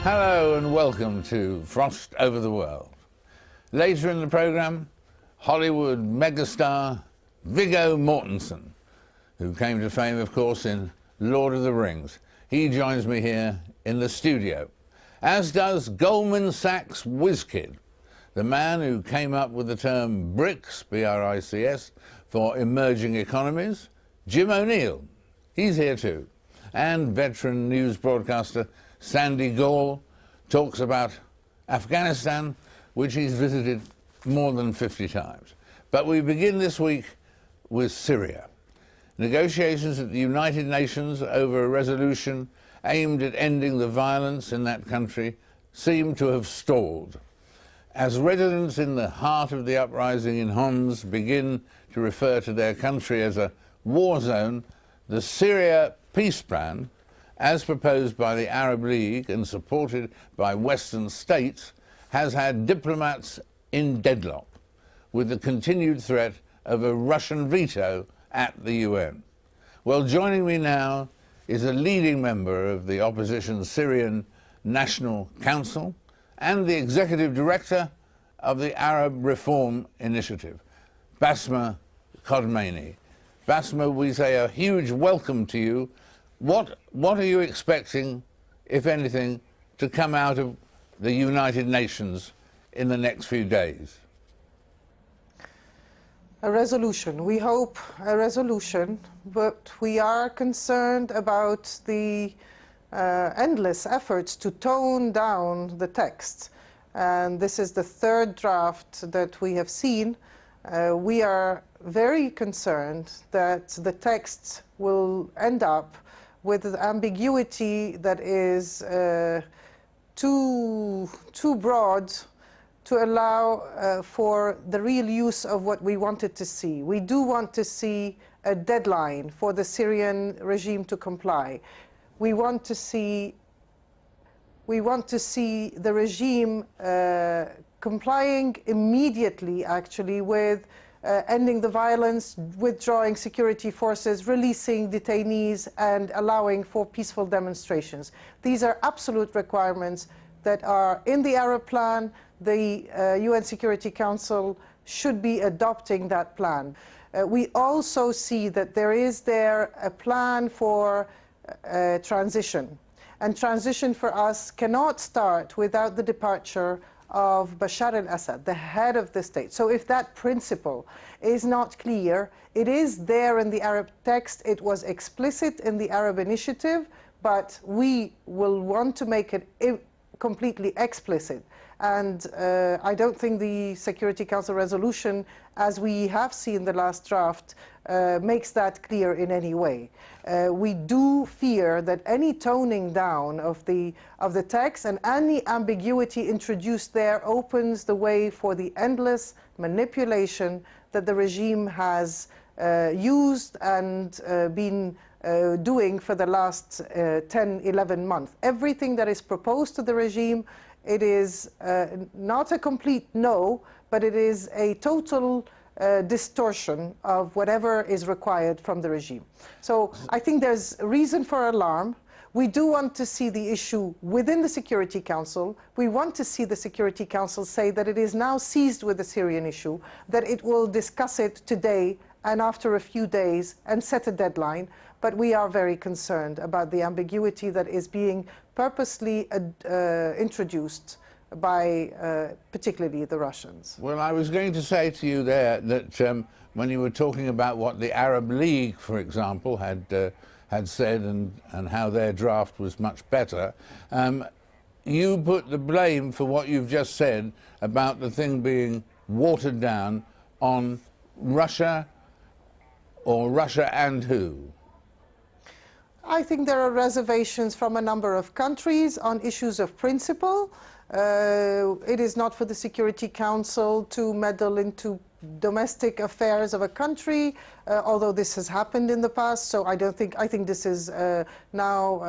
Hello and welcome to Frost Over the World. Later in the programme, Hollywood megastar Viggo Mortensen, who came to fame, of course, in Lord of the Rings. He joins me here in the studio, as does Goldman Sachs whiz-kid, the man who came up with the term BRICS, B-R-I-C-S, for emerging economies, Jim O'Neill. He's here too. And veteran news broadcaster Sandy Gall talks about Afghanistan, which he's visited more than 50 times. But we begin this week with Syria. Negotiations at the United Nations over a resolution aimed at ending the violence in that country seem to have stalled. As residents in the heart of the uprising in Homs begin to refer to their country as a war zone, the Syria peace plan, as proposed by the Arab League and supported by Western states, has had diplomats in deadlock, with the continued threat of a Russian veto at the UN. Well, joining me now is a leading member of the opposition Syrian National Council and the executive director of the Arab Reform Initiative, Bassma Kodmani. Bassma, we say a huge welcome to you. What are you expecting, if anything, to come out of the United Nations in the next few days? A resolution. We hope a resolution, but we are concerned about the endless efforts to tone down the text. And this is the third draft that we have seen. We are very concerned that the text will end up with an ambiguity that is too broad to allow for the real use of what we wanted to see. We do want to see a deadline for the Syrian regime to comply. We want to see the regime complying immediately, actually, with ending the violence, withdrawing security forces, releasing detainees, and allowing for peaceful demonstrations. These are absolute requirements that are in the Arab plan. The UN Security Council should be adopting that plan. We also see that there is a plan for transition. And transition for us cannot start without the departure of Bashar al-Assad, the head of the state. So if that principle is not clear, it is there in the Arab text, it was explicit in the Arab initiative, but we will want to make it completely explicit. And I don't think the Security Council resolution, as we have seen the last draft, makes that clear in any way. We do fear that any toning down of the text and any ambiguity introduced there opens the way for the endless manipulation that the regime has used and been doing for the last 10, 11 months. Everything that is proposed to the regime, it is not a complete no, but it is a total distortion of whatever is required from the regime. So I think there's reason for alarm. We do want to see the issue within the Security Council. We want to see the Security Council say that it is now seized with the Syrian issue, that it will discuss it today and after a few days and set a deadline. But we are very concerned about the ambiguity that is being purposely introduced by particularly the Russians. Well, I was going to say to you there that when you were talking about what the Arab League, for example, had said and how their draft was much better, you put the blame for what you've just said about the thing being watered down on Russia, or Russia and who? I think there are reservations from a number of countries on issues of principle. It is not for the Security Council to meddle into domestic affairs of a country. although this has happened in the past. So I think this is now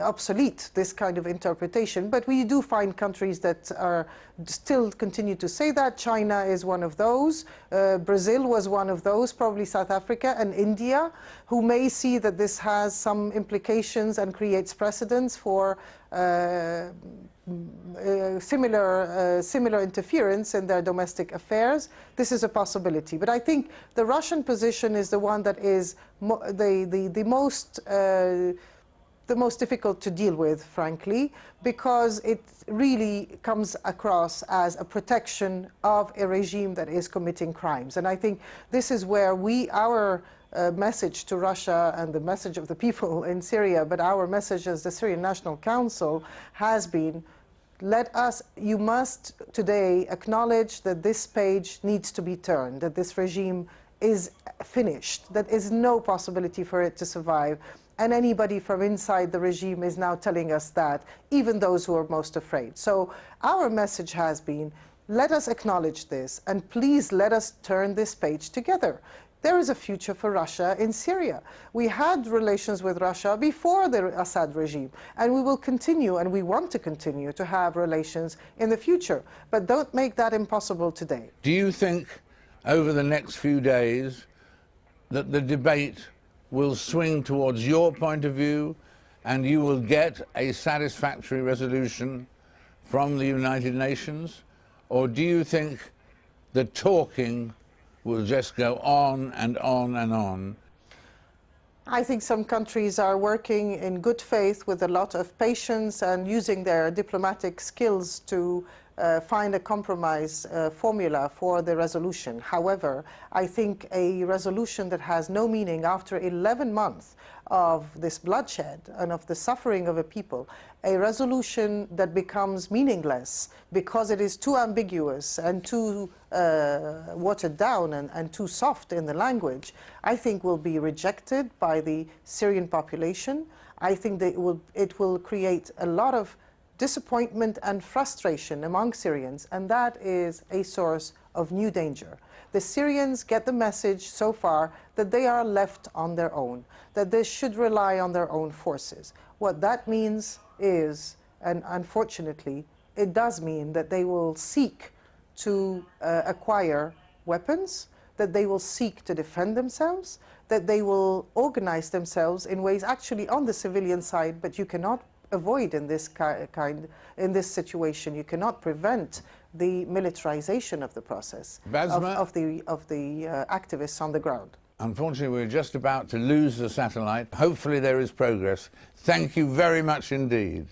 obsolete, this kind of interpretation. But we do find countries that are still continue to say that. China is one of those. Brazil was one of those, probably South Africa and India, who may see that this has some implications and creates precedents for similar interference in their domestic affairs. This is a possibility. But I think the Russian position is the one that is the most difficult to deal with, frankly, because it really comes across as a protection of a regime that is committing crimes. And I think this is where our message to Russia and the message of the people in Syria, but our message as the Syrian National Council has been, you must today acknowledge that this page needs to be turned, that this regime is finished, that there is no possibility for it to survive. And anybody from inside the regime is now telling us that, even those who are most afraid. So our message has been, let us acknowledge this, and please let us turn this page together. There is a future for Russia in Syria. We had relations with Russia before the Assad regime, and we will continue, and we want to continue to have relations in the future. But don't make that impossible today. Do you think over the next few days that the debate will swing towards your point of view and you will get a satisfactory resolution from the United Nations? Or do you think the talking will just go on and on and on? I think some countries are working in good faith with a lot of patience and using their diplomatic skills to find a compromise formula for the resolution. However, I think a resolution that has no meaning after 11 months of this bloodshed and of the suffering of a people, a resolution that becomes meaningless because it is too ambiguous and too watered down and too soft in the language, I think will be rejected by the Syrian population. I think that it will create a lot of disappointment and frustration among Syrians, and that is a source of new danger. The Syrians get the message so far that they are left on their own, that they should rely on their own forces. What that means is, and unfortunately, it does mean that they will seek to acquire weapons, that they will seek to defend themselves, that they will organize themselves in ways actually on the civilian side, but you cannot avoid in this situation. You cannot prevent the militarization of the process of the activists on the ground. Unfortunately, we're just about to lose the satellite. Hopefully there is progress. Thank you very much indeed.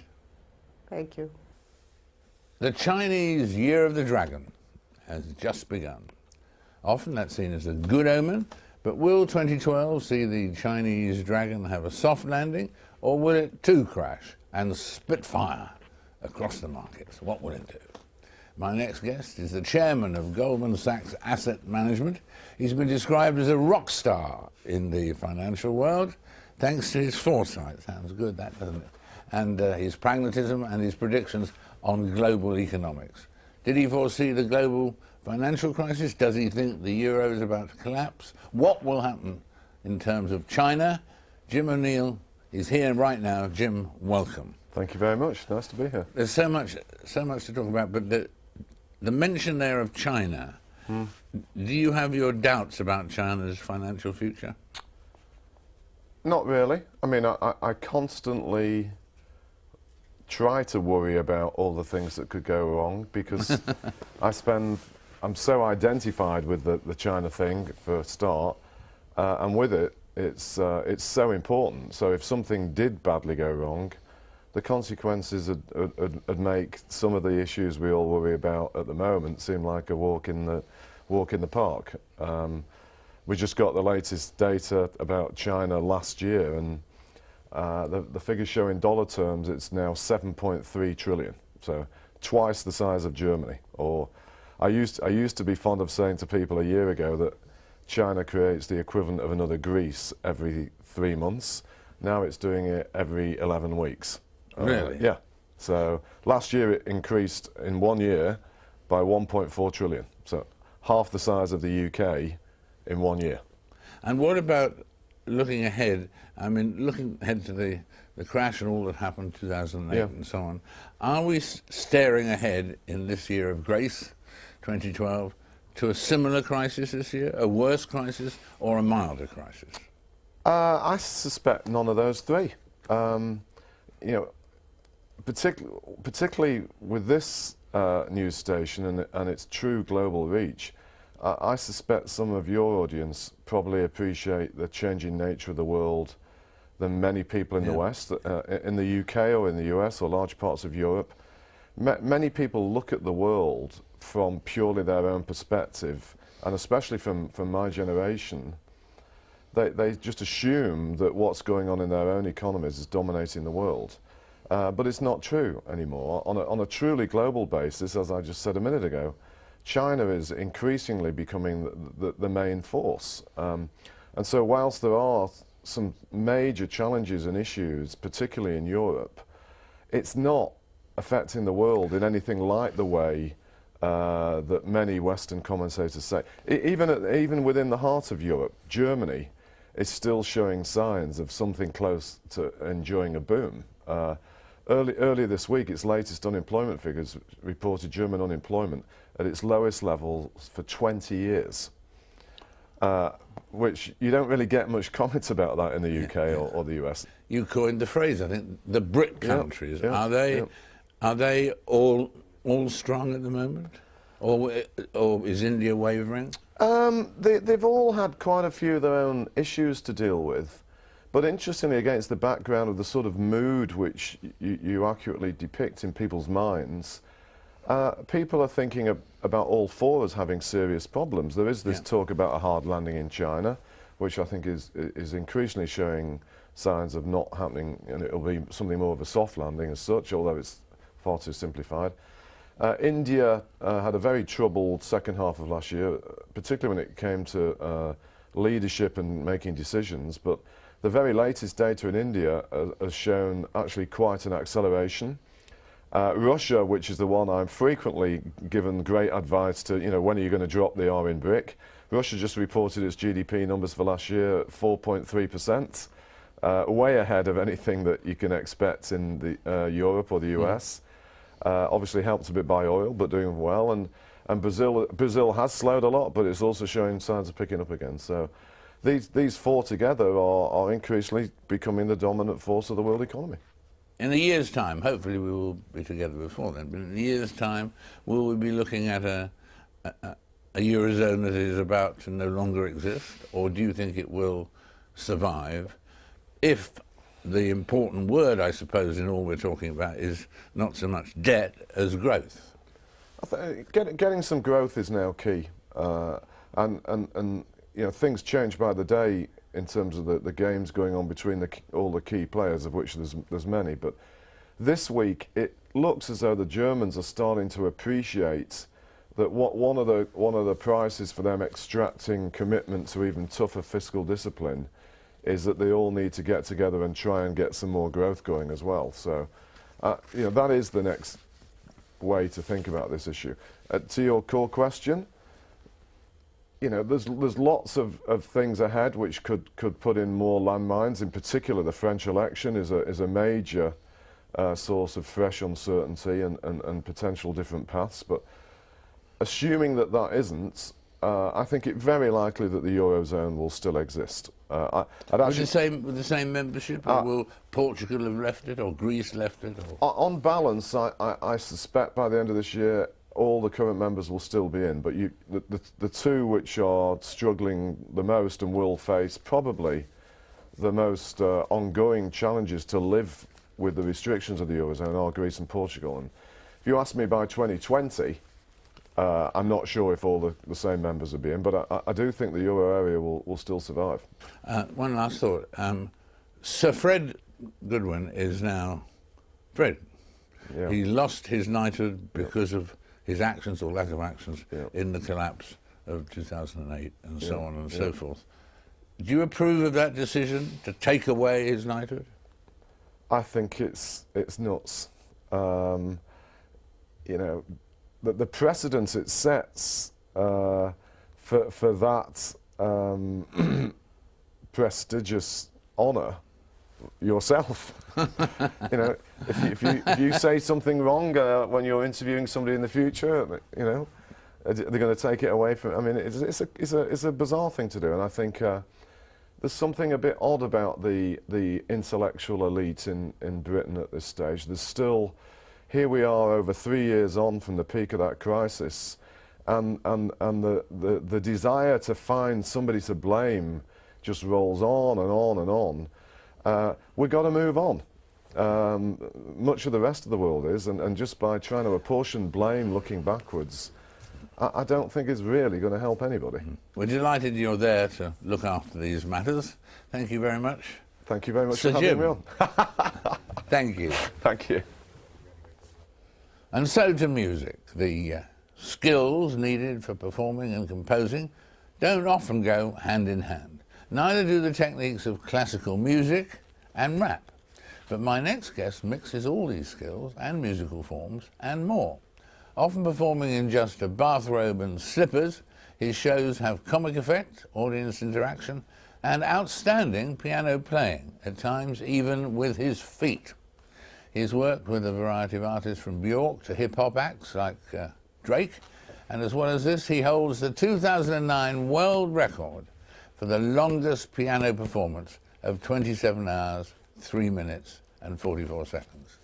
Thank you. The Chinese Year of the Dragon has just begun. Often that's seen as a good omen, but will 2012 see the Chinese dragon have a soft landing, or will it too crash and spit fire across the markets? What will it do? My next guest is the chairman of Goldman Sachs Asset Management. He's been described as a rock star in the financial world, thanks to his foresight. Sounds good, that, doesn't it? And his pragmatism and his predictions on global economics. Did he foresee the global financial crisis? Does he think the euro is about to collapse? What will happen in terms of China? Jim O'Neill is here right now. Jim, welcome. Thank you very much. Nice to be here. There's so much to talk about, but the mention there of China, do you have your doubts about China's financial future? Not really. I mean, I constantly try to worry about all the things that could go wrong because I'm so identified with the China thing for a start, and with it, it's so important. So if something did badly go wrong, the consequences would make some of the issues we all worry about at the moment seem like a walk in the park. We just got the latest data about China last year, and the figures show in dollar terms it's now 7.3 trillion, so twice the size of Germany. Or I used to be fond of saying to people a year ago that China creates the equivalent of another Greece every 3 months. Now it's doing it every 11 weeks. Really? Yeah. So last year it increased in 1 year by 1.4 trillion. So half the size of the UK in 1 year. And what about looking ahead? I mean, looking ahead to the crash and all that happened in 2008 and so on. Are we staring ahead in this year of grace, 2012, to a similar crisis this year, a worse crisis, or a milder crisis? I suspect none of those three. You know, particularly with this news station and its true global reach, I suspect some of your audience probably appreciate the changing nature of the world than many people in the West, in the UK or in the US or large parts of Europe. Many people look at the world from purely their own perspective, and especially from my generation, they just assume that what's going on in their own economies is dominating the world. But it's not true anymore. On a truly global basis, as I just said a minute ago, China is increasingly becoming the main force. And so whilst there are some major challenges and issues, particularly in Europe, it's not affecting the world in anything like the way that many Western commentators say. Even within the heart of Europe, Germany is still showing signs of something close to enjoying a boom. Earlier this week, its latest unemployment figures reported German unemployment at its lowest level for 20 years, which you don't really get much comment about that in the UK or the US. You coined the phrase, I think, the BRIC countries. Are they all strong at the moment? Or is India wavering? They've all had quite a few of their own issues to deal with. But interestingly, against the background of the sort of mood which you accurately depict in people's minds, people are thinking about all four as having serious problems. There is this talk about a hard landing in China, which I think is increasingly showing signs of not happening, and it'll be something more of a soft landing as such, although it's far too simplified. India had a very troubled second half of last year, particularly when it came to leadership and making decisions, but the very latest data in India has shown actually quite an acceleration. Russia, which is the one I'm frequently given great advice to, you know, when are you going to drop the R in BRIC? Russia just reported its GDP numbers for last year at 4.3%, way ahead of anything that you can expect in the Europe or the US. Obviously helped a bit by oil, but doing well. And Brazil has slowed a lot, but it's also showing signs of picking up again. So these four together are increasingly becoming the dominant force of the world economy. In a year's time, hopefully we will be together before then, but in a year's time, will we be looking at a eurozone that is about to no longer exist, or do you think it will survive if the important word, I suppose, in all we're talking about is not so much debt as growth? I think getting some growth is now key, and you know, things change by the day in terms of the games going on between all the key players, of which there's many. But this week, it looks as though the Germans are starting to appreciate that one of the prices for them extracting commitment to even tougher fiscal discipline is that they all need to get together and try and get some more growth going as well. So, you know, that is the next way to think about this issue. To your core question, you know, there's lots of things ahead which could put in more landmines. In particular, the French election is a major source of fresh uncertainty and potential different paths. But assuming that isn't, I think it's very likely that the eurozone will still exist. With the same membership, or will Portugal have left it, or Greece left it? Or? On balance, I suspect by the end of this year, all the current members will still be in, but the two which are struggling the most and will face probably the most ongoing challenges to live with the restrictions of the eurozone are Greece and Portugal. And if you ask me by 2020, I'm not sure if all the same members will be in, but I do think the euro area will still survive. One last thought. Sir Fred Goodwin is now Fred. Yeah. He lost his knighthood because of his actions or lack of actions in the collapse of 2008 and so on and so forth. Do you approve of that decision to take away his knighthood? I think it's nuts. You know, the precedent it sets for that prestigious honour yourself. You know, if you say something wrong when you're interviewing somebody in the future, you know, they're going to take it away from. I mean, it's a bizarre thing to do, and I think there's something a bit odd about the intellectual elite in Britain at this stage. There's still, here we are over 3 years on from the peak of that crisis, and the desire to find somebody to blame just rolls on and on and on. We've got to move on. Much of the rest of the world is, and just by trying to apportion blame looking backwards, I don't think it's really going to help anybody. We're delighted you're there to look after these matters. Thank you very much. Thank you very much Sir for having Jim. me on. Thank you. Thank you. And so to music. The skills needed for performing and composing don't often go hand in hand. Neither do the techniques of classical music and rap. But my next guest mixes all these skills and musical forms and more. Often performing in just a bathrobe and slippers, his shows have comic effect, audience interaction, and outstanding piano playing, at times even with his feet. He's worked with a variety of artists from Bjork to hip-hop acts like Drake, and as well as this, he holds the 2009 world record for the longest piano performance of 27 hours, 3 minutes and 44 seconds.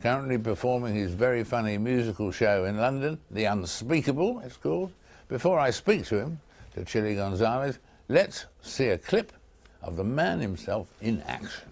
Currently performing his very funny musical show in London, The Unspeakable, it's called. Before I speak to him, to Chilly Gonzales, let's see a clip of the man himself in action.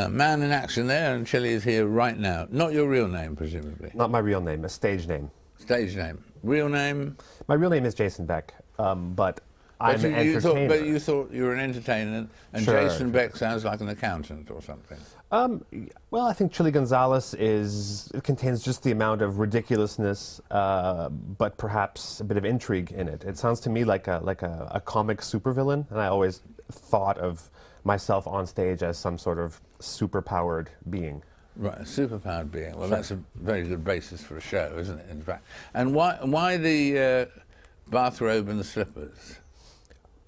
Man in action there, and Chilly is here right now. Not your real name, presumably. Not my real name, a stage name. Stage name. Real name? My real name is Jason Beck, but I'm an entertainer. But you thought you were an entertainer, and Sure. Jason Beck sounds like an accountant or something. Well, I think Chilly Gonzales contains just the amount of ridiculousness, but perhaps a bit of intrigue in it. It sounds to me like a comic supervillain, and I always thought of myself on stage as some sort of superpowered being. Right, a superpowered being. Well, that's a very good basis for a show, isn't it, in fact? And why the bathrobe and the slippers?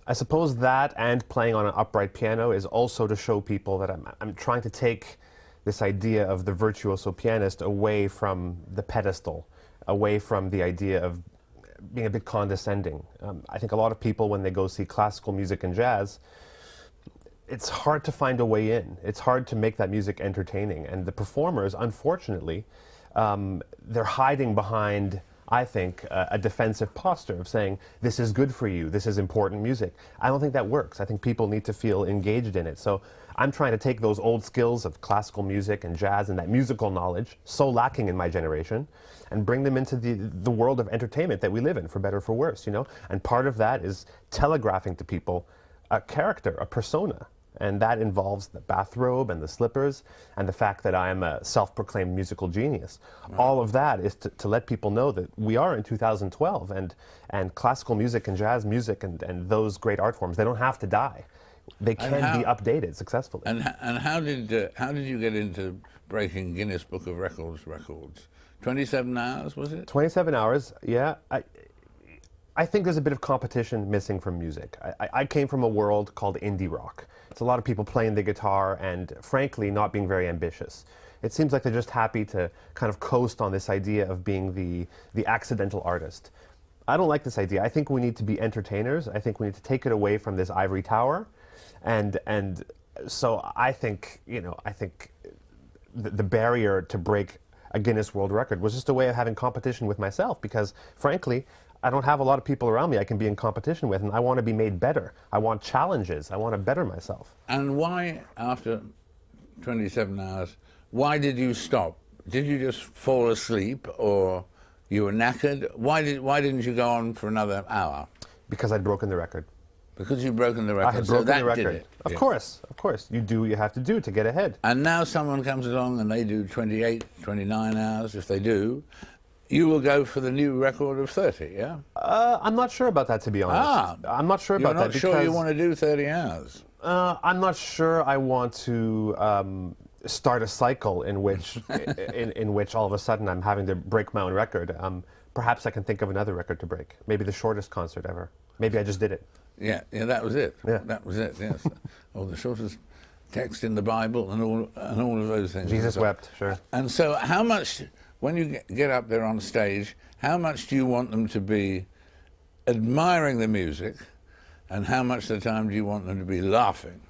I suppose that and playing on an upright piano is also to show people that I'm trying to take this idea of the virtuoso pianist away from the pedestal, away from the idea of being a bit condescending. I think a lot of people, when they go see classical music and jazz, it's hard to find a way in. It's hard to make that music entertaining. And the performers, unfortunately, they're hiding behind, I think, a defensive posture of saying, this is good for you, this is important music. I don't think that works. I think people need to feel engaged in it. So I'm trying to take those old skills of classical music and jazz and that musical knowledge, so lacking in my generation, and bring them into the world of entertainment that we live in, for better or for worse, you know? And part of that is telegraphing to people a character, a persona. And that involves the bathrobe and the slippers and the fact that I am a self-proclaimed musical genius. Right. All of that is to let people know that we are in 2012 and classical music and jazz music and those great art forms, they don't have to die. They can be updated successfully. And how did you get into breaking Guinness Book of Records records? 27 hours, was it? 27 hours, yeah. I think there's a bit of competition missing from music. I came from a world called indie rock. It's a lot of people playing the guitar and, frankly, not being very ambitious. It seems like they're just happy to kind of coast on this idea of being the accidental artist. I don't like this idea. I think we need to be entertainers. I think we need to take it away from this ivory tower. And so I think, the barrier to break a Guinness World Record was just a way of having competition with myself because, frankly, I don't have a lot of people around me I can be in competition with, and I want to be made better. I want challenges. I want to better myself. And why, after 27 hours, why did you stop did you just fall asleep, or you were knackered? Why didn't you go on for another hour? Because I'd broken the record. Because you'd broken the record. I had so broken that the record. Did it. Of Yeah. course, of course. You do what you have to do to get ahead. And now someone comes along and they do 28, 29 hours. If they do, you will go for the new record of 30, yeah? I'm not sure about that, to be honest. I'm not sure about that. You're not sure because you want to do 30 hours? I'm not sure I want to start a cycle in which, in which all of a sudden I'm having to break my own record. Perhaps I can think of another record to break. Maybe the shortest concert ever. Maybe I just did it. Yeah, that was it. Yeah. That was it, yes. Or the shortest text in the Bible and all of those things. Jesus wept, sure. And so how much, when you get up there on stage, how much do you want them to be admiring the music, and how much of the time do you want them to be laughing?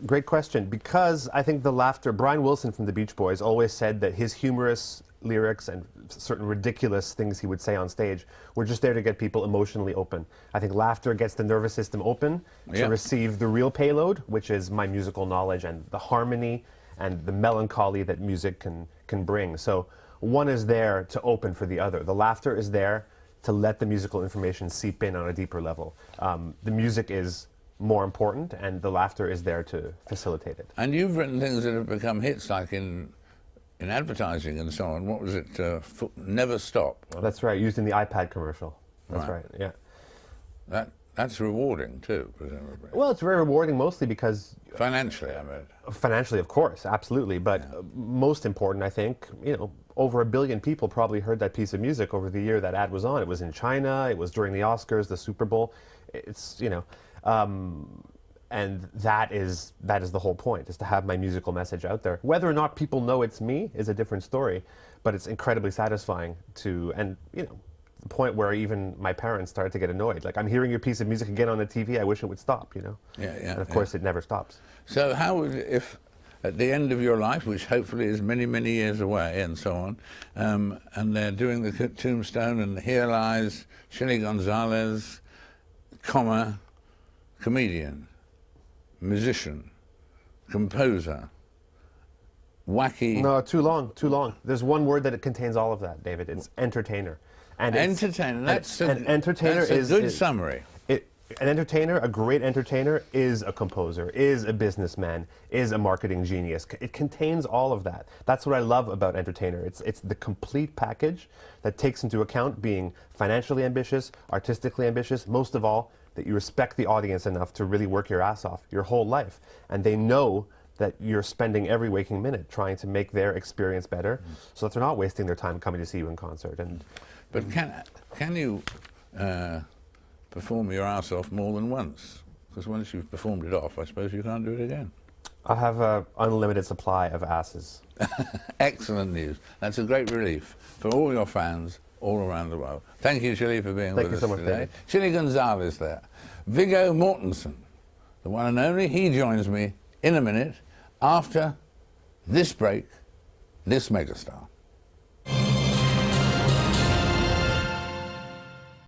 Great question, because I think the laughter, Brian Wilson from the Beach Boys always said that his humorous lyrics and certain ridiculous things he would say on stage were just there to get people emotionally open. I think laughter gets the nervous system open to receive the real payload, which is my musical knowledge and the harmony and the melancholy that music can bring. So one is there to open for the other. The laughter is there to let the musical information seep in on a deeper level. The music is more important, and the laughter is there to facilitate it. And you've written things that have become hits, like in advertising and so on. What was it? Never Stop. That's right, used in the iPad commercial. That's right, yeah. That's rewarding too, presumably. Well, it's very rewarding mostly because... Financially, I mean. Financially, of course, absolutely. But most important, I think, over 1 billion people probably heard that piece of music over the year that ad was on. It was in China, it was during the Oscars, the Super Bowl. It's, and that is the whole point, is to have my musical message out there. Whether or not people know it's me is a different story, but it's incredibly satisfying to, and the point where even my parents started to get annoyed. Like, I'm hearing your piece of music again on the TV, I wish it would stop, Yeah, And of course it never stops. So how would, if at the end of your life, which hopefully is many, many years away and so on, and they're doing the tombstone and here lies Chilly Gonzales, comedian, musician, composer, wacky... No, too long. There's one word that it contains all of that, David. It's entertainer. And entertainer, that's an entertainer that's a good summary. An entertainer, a great entertainer, is a composer, is a businessman, is a marketing genius. It contains all of that. That's what I love about entertainer. It's the complete package that takes into account being financially ambitious, artistically ambitious, most of all, that you respect the audience enough to really work your ass off your whole life. And they know that you're spending every waking minute trying to make their experience better so that they're not wasting their time coming to see you in concert. But can you perform your ass off more than once? Because once you've performed it off, I suppose you can't do it again. I have an unlimited supply of asses. Excellent news. That's a great relief for all your fans all around the world. Thank you, Chilly, for being with us today. David. Chilly Gonzales there. Viggo Mortensen, the one and only, he joins me in a minute after this break, this megastar.